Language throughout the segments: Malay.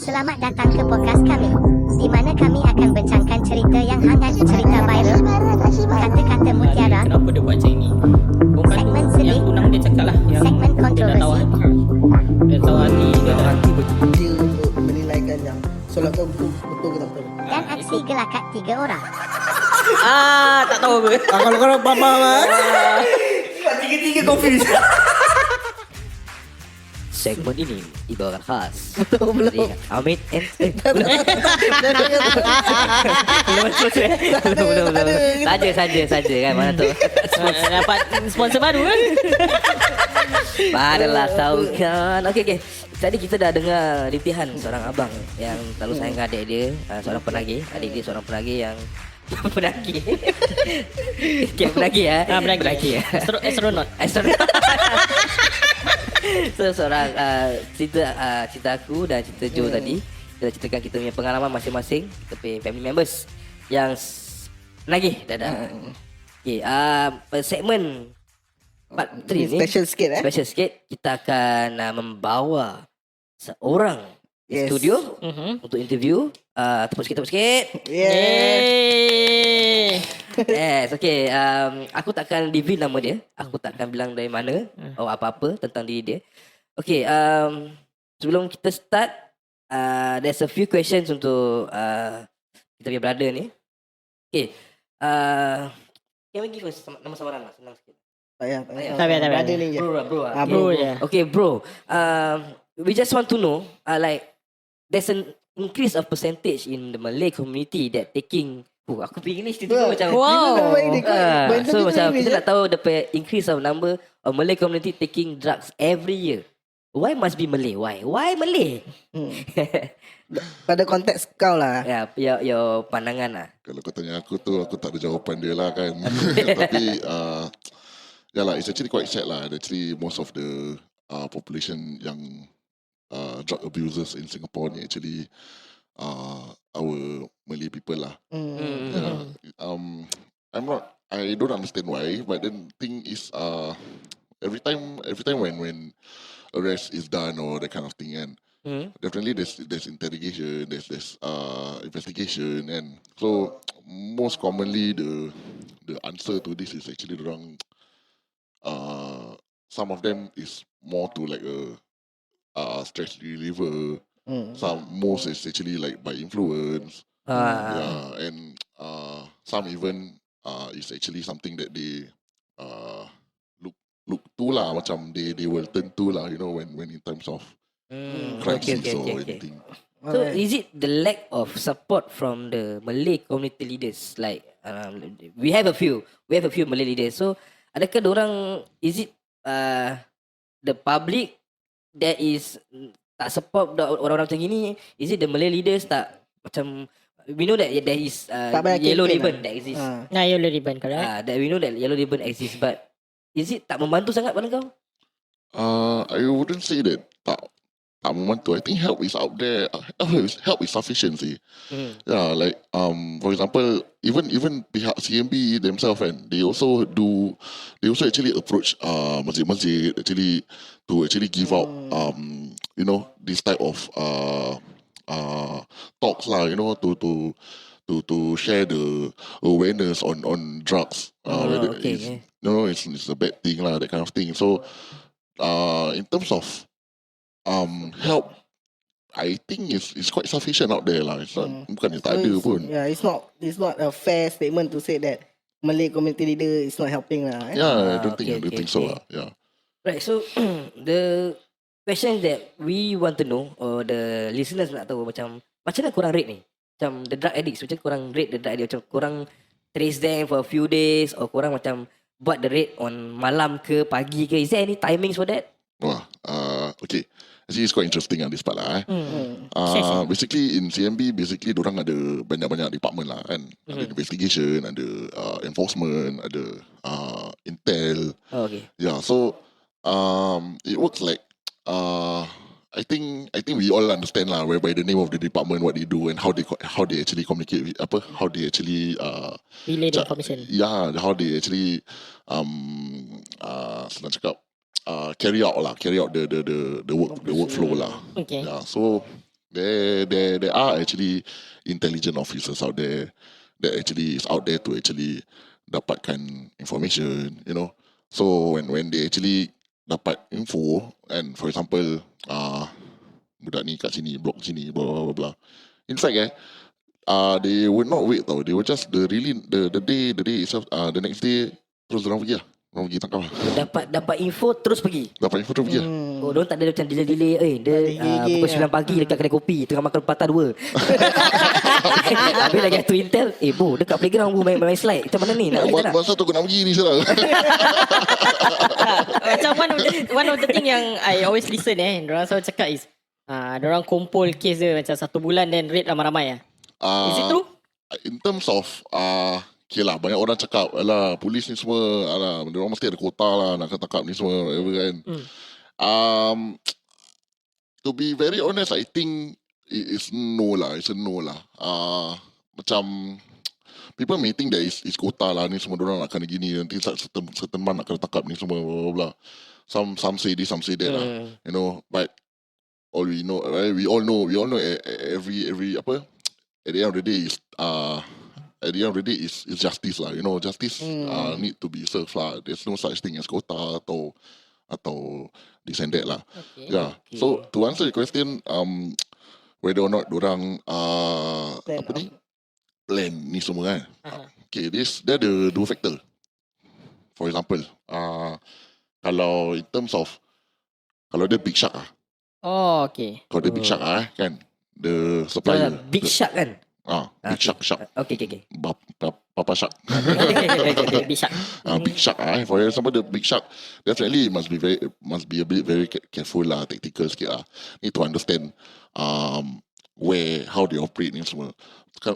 Selamat datang ke podcast kami, di mana kami akan bincangkan cerita yang hangat, cerita viral, kata-kata mutiara, Kenapa dia buat macam ni? segmen sedih, yang tunang dia cakap lah, yang segmen dia dah tahu kontroversi, hati. Dia tahu hati dia dah. Hati betul untuk menilaikan yang solat kau betul ke tak betul. dan aksi gelakat 3 orang. Tak tahu apa. Kalau korang faham tiga-tiga confuse. Segmen ini dibawakan khas Belum. dari Amit and belum. Saja kan, mana tu. Dapat sponsor baru kan? Padalah tahu kan. Okey. Tadi kita dah dengar rintihan seorang abang yang terlalu sayang adik dia, seorang penagih. Adik dia seorang penagih yang penagih. Okay, penagih ya. Penagih. Astronaut. So seorang cerita aku dan cerita Joe tadi, kita ceritakan kita punya pengalaman masing-masing, kita punya family members yang penagih dadah. Okay, segmen part 3 ni Special sikit special sikit. Kita akan membawa seorang di Yes. studio untuk interview. Tepuk sikit. Yeay. Yes, okay. Aku takkan reveal nama dia. Aku takkan bilang dari mana atau apa-apa tentang diri dia. Okay, sebelum kita start, there's a few questions untuk kita punya brother ni. Okay, can we give us nama samaran lah, senang sikit. Tak payah. Tak payah. Ada ni je. Bro. Bro je. Okay, bro. We just want to know, like, there's an increase of percentage in the Malay community that taking. Aku fikir English tiba-tiba macam. Wow. So macam kita nak tahu the increase of number of Malay community taking drugs every year. Why must be Malay? Why Malay? Pada konteks kau lah. Your pandangan lah. Kalau kau tanya aku tu, aku tak ada jawapan dia lah kan. Tapi yalah, it's actually quite sad lah. Actually most of the population yang drug abusers in Singapore ni actually our Malay people lah. Yeah. I don't understand why, but then thing is every time when arrest is done or that kind of thing, and definitely there's interrogation, there's investigation, and so most commonly the answer to this is actually wrong. Some of them is more to like a stress reliever. Most is actually like by influence. Yeah, and some even is actually something that they look to lah, macam they will turn to lah, you know, when in terms of crisis or anything. So is it the lack of support from the Malay community leaders? Like we have a few Malay leaders. So adakah dorang, is it the public that is tak support orang-orang macam gini? Is it the Malay leaders tak macam, we know that there is yellow ribbon that exists. Yellow ribbon, correct? That we know that yellow ribbon exists, but is it tak membantu sangat pada kau? I wouldn't say that tak membantu. I think help is out there. Help is sufficiency. Yeah, like for example, even pihak CNB themselves, and they also actually approach masjid-masjid actually to actually give out you know, this type of talks lah, you know, to share the awareness on drugs. Whether it's a bad thing lah, that kind of thing. So in terms of help, I think it's quite sufficient out there lah. It's not, bukan tak ada pun. Yeah, it's not a fair statement to say that Malay community leader is not helping lah. Yeah, I don't think so lah. Yeah. Right, so the question that we want to know, or the listeners nak tahu, macam mana korang rate ni? Macam the drug addicts, macam korang rate the drug addicts? Macam korang trace them for a few days, or korang macam buat the rate on malam ke, pagi ke? Is there any timings for that? Wah, okay. Actually, it's quite interesting this part lah. Basically in CNB, dorang ada banyak-banyak department lah kan. Ada investigation, ada enforcement, ada intel. Okay. Yeah, so it works like I think we all understand lah, whereby the name of the department, what they do, and how they actually communicate with, how they actually relay the information. Yeah, how they actually senang cakap, carry out the workflow lah. Okay. Yeah, so There are actually intelligent officers out there that actually is out there to actually dapatkan information, you know. So when they actually dapat info, and for example, budak ni kat sini, blok sini, blah blah blah blah. In fact, they would not wait tau. They would just the day itself, the next day terus orang pergi lah. Orang pergi tangkap lah. Dapat info terus pergi. Dapat info terus pergi lah. Oh, diorang tak ada macam delay-delay. Dia pukul 9 pagi dekat kedai kopi, tengah makan patah 2. Habis lagi satu intel, bro, dekat playground bro main slide. Macam mana ni? Nak pergi tak nak? Masa tu aku nak pergi ni sekarang. Macam one of the thing yang I always listen diorang selalu cakap is diorang kumpul kes dia macam 1 bulan then raid ramai-ramai Is it true? In terms of okay lah, banyak orang cakap alah, polis ni semua alah, diorang mesti ada kota lah nak tangkap ni semua, whatever kan. To be very honest, I think it's no lah. It's a no lah. Macam people may think that it's kota lah ni semua, diorang nak kena gini, nanti certain man nak kena tangkap ni semua, blah blah blah. Some say this, some say that lah. You know, but all we know, right? We all know every apa, at the end of the day is justice lah. You know, justice need to be served lah. There's no such thing as kota atau this and that lah. Okay. Yeah. So to answer the question, whether or not dorang plan ni semua kan. Okay, there ada 2 factor. For example, kalau in terms of kalau dia big shark Oh, okay. kalau dia big shark kan, the supplier. Big shark kan? Big shark. Okay. Papa shark. Okay, big shark. Big shark. For example, the big shark definitely must be a bit very careful lah, tactical sikit lah. Need to understand how they operate ni semua.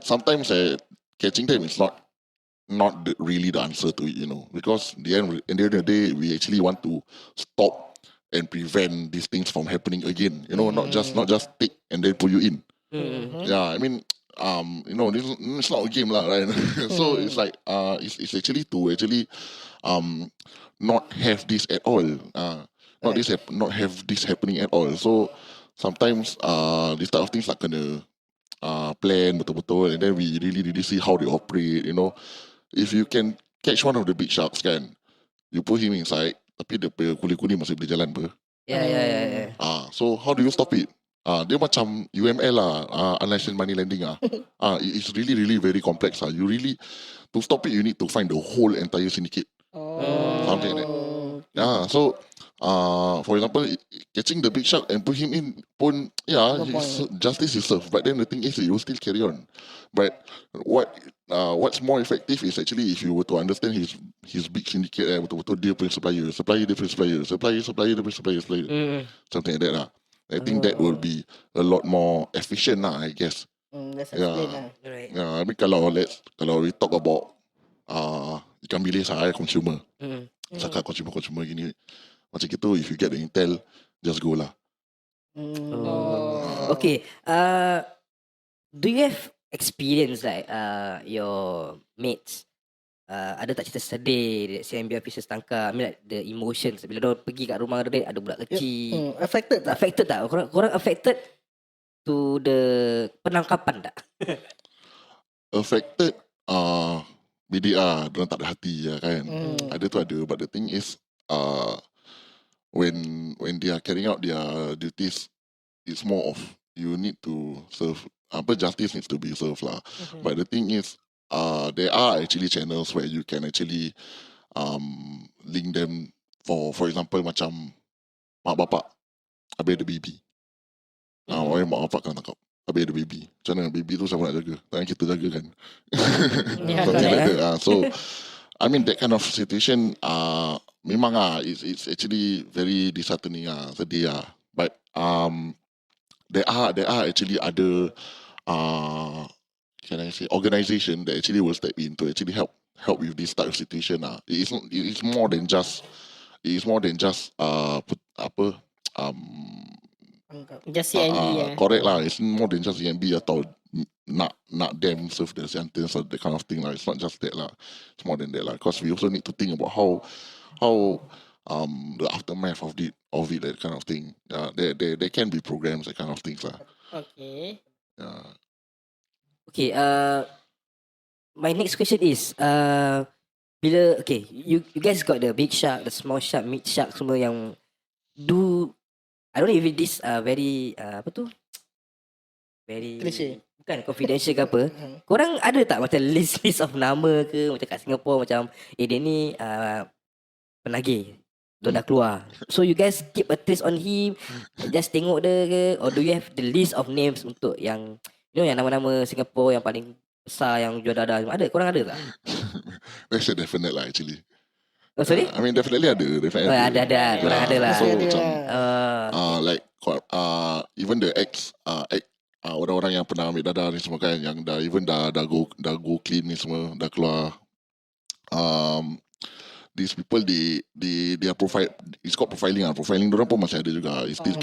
Sometimes catching them is not really the answer to it, you know, because at the end of the day, we actually want to stop and prevent these things from happening again. You know, not just take and then pull you in. Yeah, I mean, you know, it's not a game lah, right? So it's like it's actually to not have this at all. Not have this happening at all. So sometimes this type of things like kena plan betul-betul, and then we really see how they operate. You know, if you can catch one of the big sharks, kan, you put him inside, tapi dia kuli-kuli masih boleh jalan apa. Yeah. So how do you stop it? Dia macam UML lah, unlicensed money lending it's really very complex lah. You really, to stop it, you need to find the whole entire syndicate. Something like that. So for example, catching the big shark and put him in pun, justice is served. But then the thing is, you will still carry on. But what's more effective is actually if you were to understand his big syndicate, betul-betul dia punya supplier dia punya supplier, something like that lah. I think that will be a lot more efficient lah, I guess. Let's explain lah. Right. I mean, kalau we talk about ikan bilis consumer, cakap consumer gini, macam gitu, if you get the intel, just go lah. Okay. Do you have experience like your mates? Ada tak cerita sedih CNB Officer tangkap? I mean like the emotions bila dia pergi kat rumah dia ada budak kecil. Affected tak? Korang affected to the penangkapan tak? Affected BDA, diorang tak ada hati kan. Ada tu ada, but the thing is when they are carrying out their duties, it's more of you need to serve, justice needs to be served lah. But the thing is, there are actually channels where you can actually link them for example macam mak bapak habis ada baby. Orang mak bapak kena tangkap habis ada baby. Macam mana baby tu siapa nak jaga? Takkan kita jaga kan? Something like that. So I mean that kind of situation memang it's actually very disheartening sedih but there are actually other can I say organisation that actually will step in to actually help with this type of situation. It's more than just Just CNB correct lah. It's more than just CNB atau nak them serve the sentence or that kind of thing lah. It's not just that lah. It's more than that lah. Because we also need to think about how the aftermath of it, that kind of thing. There can be programs, that kind of things lah. Okay. Yeah. Okay, my next question is bila you guys got the big shark, the small shark, mid shark semua yang do I don't know if this very apa tu? Very Cliche. bukan confidential ke apa. Korang ada tak macam list of nama ke macam kat Singapore macam dia ni penagih. Tu dah keluar. So you guys keep a trace on him, just tengok dia ke, or do you have the list of names untuk yang yang nama-nama Singapore yang paling besar yang jual dada? Ada? Korang ada tak? That's a definite lah actually. Oh, sorry? I mean definitely ada. Definitely Oh, ada. Korang ada lah. So Ada macam lah. like even the orang-orang yang pernah ambil dada ni semua kan, yang dah go clean ni semua, dah keluar. These people they are profile, it's called profiling lah. Profiling dorang pun masih ada juga. It's still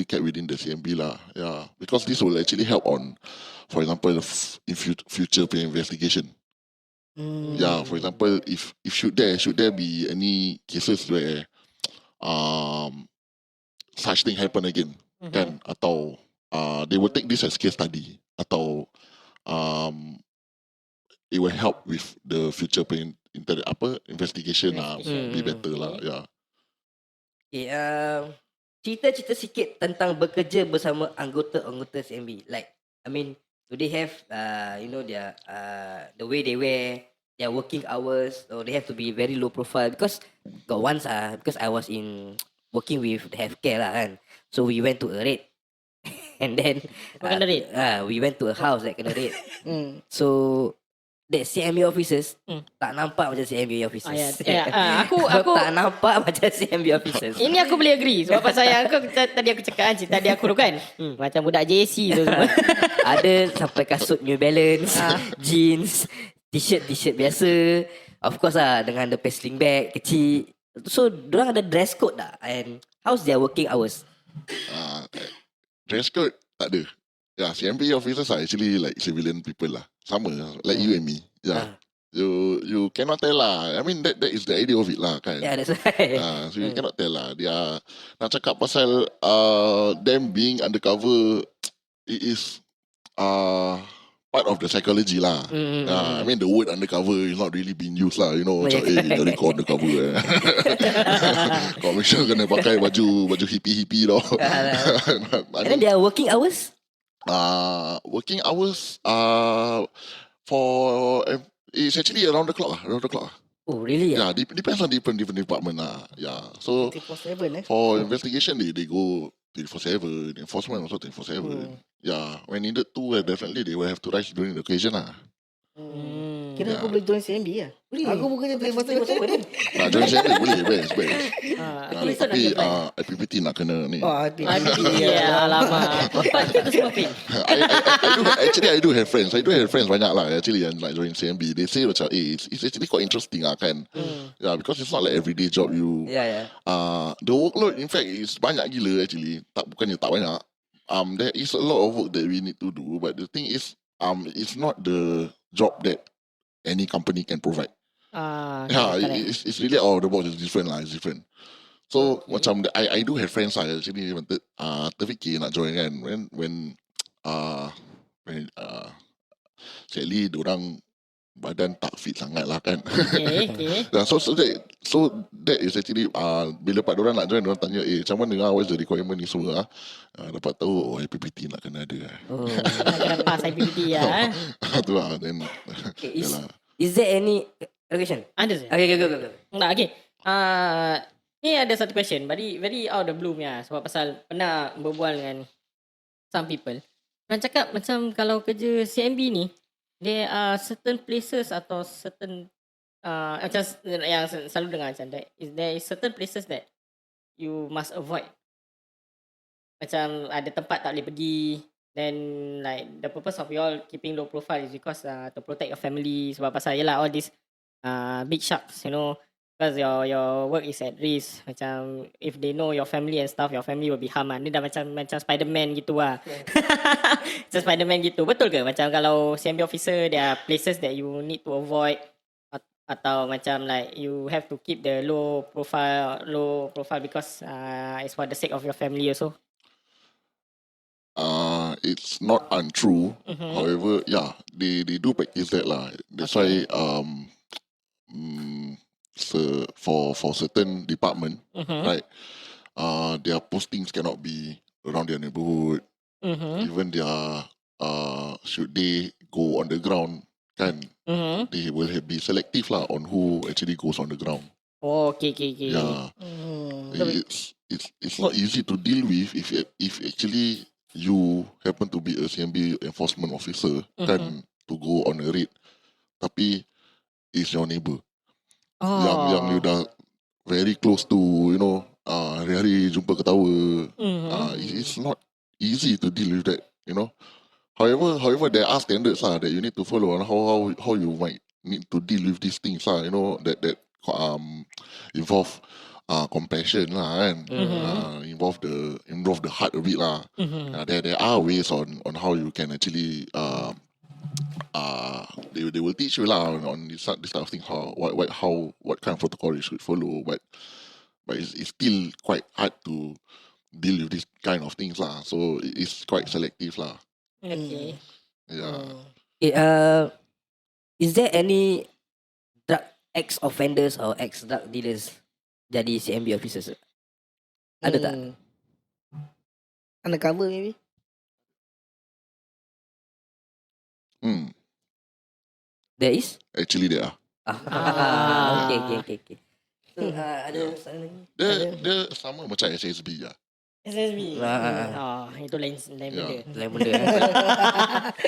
kept within the CNB lah. Yeah, because this will actually help on, for example, in future investigation. Yeah, for example, if should there be any cases where such thing happen again, kan, atau they will take this as case study, atau it will help with the future investigation be better lah. Yeah. Okay, cerita sikit tentang bekerja bersama anggota-anggota CNB. Like, I mean, do they have their the way they wear, their working hours, or they have to be very low profile? Because got once because I was working with healthcare lah kan. So we went to a raid. And then Kena raid? we went to a house that kena raid. So that CNB officers tak nampak macam CNB officers. Aku tak nampak macam CNB officers. ini aku boleh agree sebab pasal yang tadi aku cakap cerita tadi aku tu kan. Macam budak JC tu semua. Ada sampai kasut New Balance, jeans, t-shirt biasa. Of course lah dengan the sling bag kecil. So dorang ada dress code tak? And how's their working hours? Dress code tak ada. Yeah, CNB officers are actually like civilian people lah. Sama like you and me. Yeah. You cannot tell lah. I mean that is the idea of it lah kan. Yeah, that's right. So you cannot tell lah. Dia nak cakap pasal them being undercover, it is part of the psychology lah. I mean the word undercover is not really being used lah. You know, macam jadi kau undercover. Kau mesti kena pakai baju hippie tau. And then their working hours? Working hours for it's actually around the clock lah. Oh really? Yeah, depends on different department lah. Yeah, so 24/7 for investigation they go 24/7. Enforcement also 24/7. Yeah, when needed to definitely they will have to rise during the occasion lah. Kira aku boleh join CNB lah. Aku bukannya 24/7. Join CNB boleh, best. Tapi Tapi IPPT nak kena ni. ya alamak. Itu semua pin. I do have friends. I do have friends banyak lah actually yang like join CNB. They say macam it's actually quite interesting lah kan. Yeah, because it's not like everyday job you. Yeah. The workload in fact is banyak gila actually. Bukannya tak banyak. There is a lot of work that we need to do, but the thing is it's not the job that any company can provide. It's really out of the box. It's different lah. It's different. So macam I do have friends lah actually terfikir nak join kan when sadly diorang badan tak fit sangat lah kan. Okay. So that is actually bila pak diorang nak join, diorang tanya macam mana what's the requirement ni semua dapat tahu IPPT nak kena ada. Nak kena pass IPPT ya. Tu lah then. Is there any question? Ada sih. Okay, go. Nah, okay. Ni ada satu question, very out of the blue ya. Sebab pasal pernah berbual dengan some people. Orang cakap macam kalau kerja CNB ni, there are certain places atau certain macam yang selalu dengar macam that there is certain places that you must avoid. Macam ada tempat tak boleh pergi. Then like the purpose of you all keeping low profile is because to protect your family. Sebab pasal yelah all these big sharks, you know, because your work is at risk. Macam if they know your family and stuff, your family will be harm. Ni dah macam Spider-Man gitu lah. Macam Spider-Man gitu. Betul ke? Macam kalau CNB officer, there are places that you need to avoid, atau macam like you have to keep the low profile because it's for the sake of your family also. it's not untrue. However, yeah, they do practice that lah. That's why for certain department, right? Their postings cannot be around their neighborhood. Even their should they go on the ground, kan? They will be selective lah on who actually goes on the ground. Oh, okay. Yeah. It's not easy to deal with if actually you happen to be a CNB enforcement officer, kan, to go on a raid, tapi is your neighbor. Yang you dah very close to, hari-hari jumpa ketawa. It's not easy to deal with that, However, there are standards that you need to follow on how you might need to deal with these things that involve compassion kan, involve the heart of it lah. There are ways on how you can actually they will teach you lah on this type of thing, what kind of protocol you should follow, but it's still quite hard to deal with this kind of things lah. So it's quite selective lah. Okay. Yeah. Okay, is there any drug ex-offenders or ex-drug dealers jadi CNB officers? Ada tak? Undercover maybe. There is? Actually there are. Okay. So, ada soalan lagi? Dia sama macam SSB lah. SSB. Itu lain benda. Lain benda.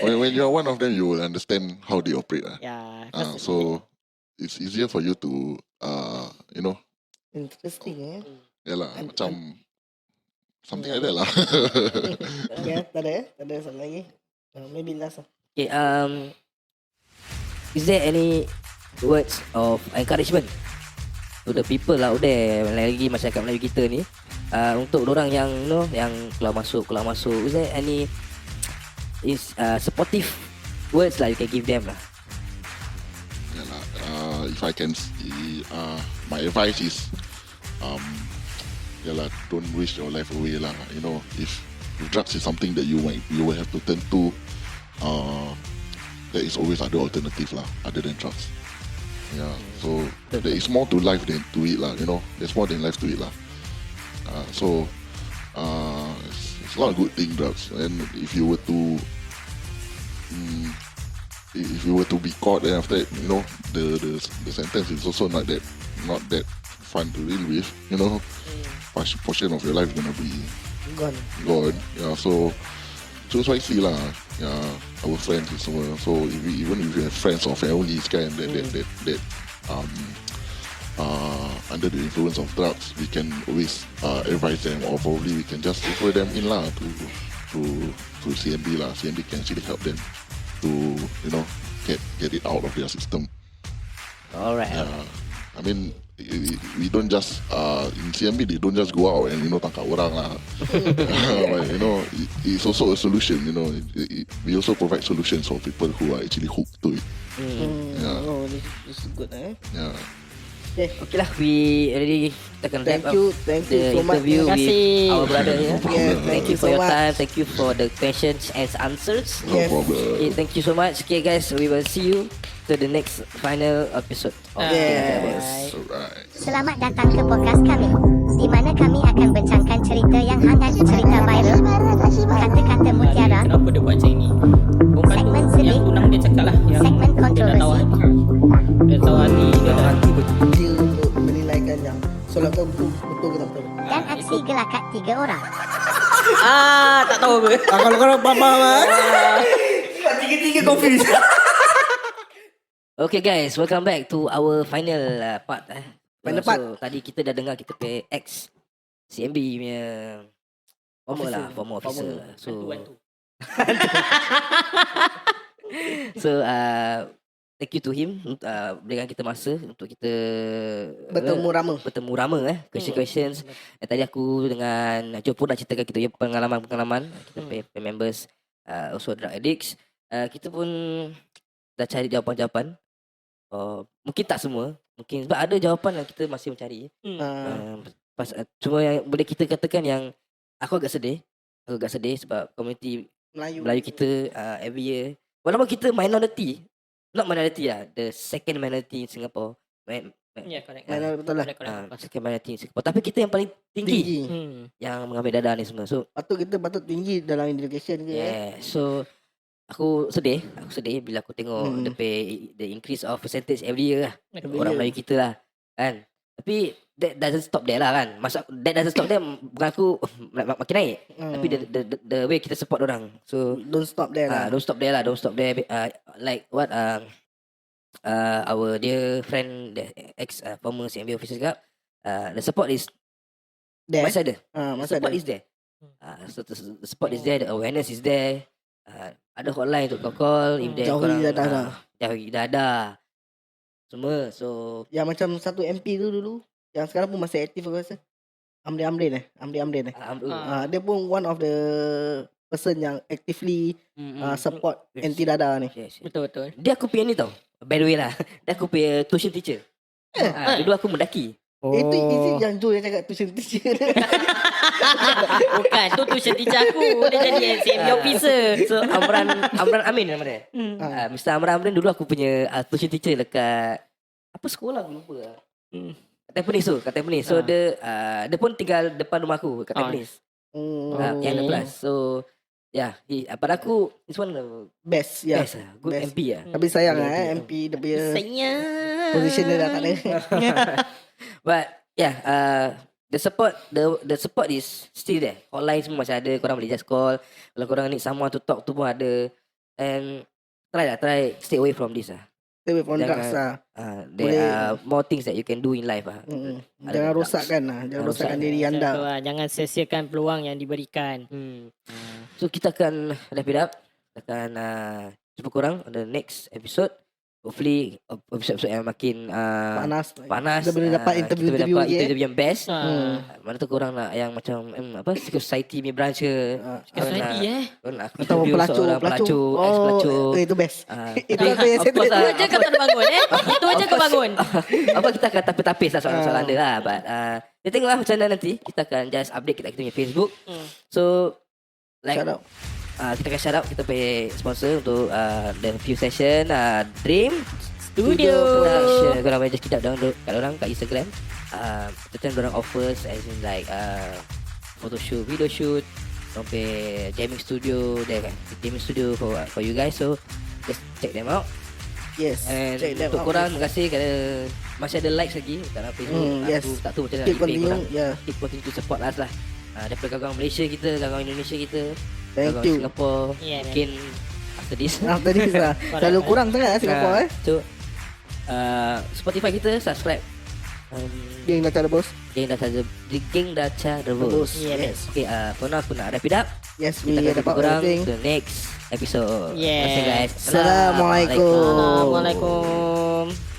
When you're one of them, you will understand how they operate lah. Yeah. So it's easier for you to Interesting yalah, macam something like that lah. Okay, tak ada soalan lagi. Maybe last lah. Okay, is there any words of encouragement to the people out there, lagi masyarakat Melayu kita ni, untuk orang yang yang keluar masuk, is there any supportive words lah you can give them lah? If I can my advice is don't waste your life away lah. If drugs is something that you will have to turn to, there is always other alternative lah other than drugs. Yeah, so there is more to life than to it lah. There's more than life to it lah. So it's not a good thing, drugs. And if you were to be caught, then after that, the sentence is also not that fun to deal with. Portion of your life is gonna be gone. Yeah, so choose wisely lah. Yeah, our friends is semua. So even if you have friends or families that under the influence of drugs, we can always advise them, or probably we can just refer them in lah to CNB lah. CNB can actually help them to get it out of their system. Alright. I mean, we don't just in CNB they don't just go out and tangkap orang lah. But, it's also a solution. We also provide solutions for people who are actually hooked to it. Yeah. Oh, this is good Yeah. Okay lah, we already akan wrap up Thank you the so much. interview Terima kasih. with our brother here. Thank you for so your much. time. Thank you for the questions and answers. No Yes. problem. Okay, thank you so much. Okay guys, we will see you to the next final episode of Yes. Alright. Selamat datang ke podcast kami, di mana kami akan bincangkan cerita yang hangat, cerita viral, kata-kata mutiara, Kenapa dia buat macam ni? Perempuan Segmen tu sedih. yang tunang dia cakap lah, yang segmen dia dah tahu kontroversi, hati. Dia tahu hati. Dia dah hati. Dia untuk menilaikan yang solat tu betul ke tak betul. dan aksi gelakat 3 orang. Tak tahu apa. Kalau faham Tiga-tiga confused. Okay guys, welcome back to our final part. Final So, part. tadi kita dah dengar kita punya ex CNB punya former officer lah. So so thank you to him berikan kita masa untuk kita bertemu rama questions. Tadi aku dengan Jopo dah ceritakan kita punya pengalaman kita punya members also drug addicts. Kita pun dah cari jawapan-jawapan. Mungkin tak semua, mungkin sebab ada jawapan yang kita masih mencari. Cuma yang boleh kita katakan yang aku agak sedih sebab komuniti Melayu kita every year. Walaupun kita minority, not minority the second minority in Singapore. Ya, correct. Mana betul lah. Second minority in Singapore. Tapi kita yang paling tinggi yang mengambil dadah ni semua. So Kita patut tinggi dalam education ke. so aku sedih bila aku tengok the increase of percentage every year lah. Orang Melayu kita lah kan. Tapi that doesn't stop there lah kan. That doesn't stop there. Bukan aku makin naik. Tapi the way kita support orang. So Don't stop there lah. don't stop there. Like what our dear friend, the ex former CNB Officer cakap, the support is There. masih ada. Masa Support ada. is there. So the support is there, the awareness is there. Ada hotline untuk call if there Jauhi dadah lah. Jauhi dadah. Semua. So Yang macam satu MP tu dulu, yang sekarang pun masih aktif aku rasa. Amrin. Dia pun one of the person yang actively support anti dadah ni. yes. Betul. Dia aku punya ni tau. By the way lah. Dia aku punya tuition teacher. Dulu aku mendaki. Itu isi yang Joe yang cakap tuition teacher. Bukan, tu tuition teacher aku. Dia jadi CNB Officer. So Amran Amin nama dia. Mr. Amran Amin dulu aku punya tuition teacher dekat apa sekolah aku lupa lah. Kat Tampines. So dia pun tinggal depan rumah aku kat Tampines. Yang 16. So pada aku this one Best, ya. best lah. Good Best. MP lah. Tapi sayang MP dia punya Sayang. position dia dah tak ada. But the support is still there. Hotline semua masih ada. Korang boleh just call. Kalau korang need someone to talk to pun ada. And try stay away from this lah. Stay away from drugs lah. There are more things that you can do in life lah. Jangan rosakkan lah. Jangan rosakkan diri anda. Jangan sia-siakan peluang yang diberikan. So kita akan wrap it up. Kita akan jumpa korang on the next episode. Hopefully episode yang makin panas. Kita boleh dapat interview interview yang best. Mana tu korang nak yang macam society punya branch ke? Society Atau pelacur. Itu best. Itu apa yang saya Itu aja kau tak bangun Itu aja kau bangun. Apa kita akan tapis-tapis lah soalan-soalan dia lah. But kita tengoklah macam mana nanti. Kita akan just update kita punya Facebook. So like Shout out. kita akan shout out kita punya sponsor untuk the few session Dream Studio. Production. Korang boleh just kita download kat orang kat Instagram. Kita orang offers as in like photo shoot, video shoot, sampai gaming studio there kan. Gaming studio for you guys. So just check them out. Yes. And Check them untuk out. korang terima kasih kerana masih ada likes lagi kat Facebook. Yes. Aku tak tahu macam mana Keep nak email continue. korang. Keep continue to support us lah. Daripada kawan-kawan Malaysia kita, kawan-kawan Indonesia kita, Thank kawan-kawan you. Singapore. Yeah, Mungkin after this. After this lah. Terlalu kurang sangat Singapore So Spotify kita subscribe. Geng dah cara bos. Geng Dalca Rebus. Yes. Okay, for now aku nak wrap it up. Yes, we Kita akan dapat jumpa korang everything. the next episode. Yes. Terima kasih guys. Assalamualaikum. Assalamualaikum.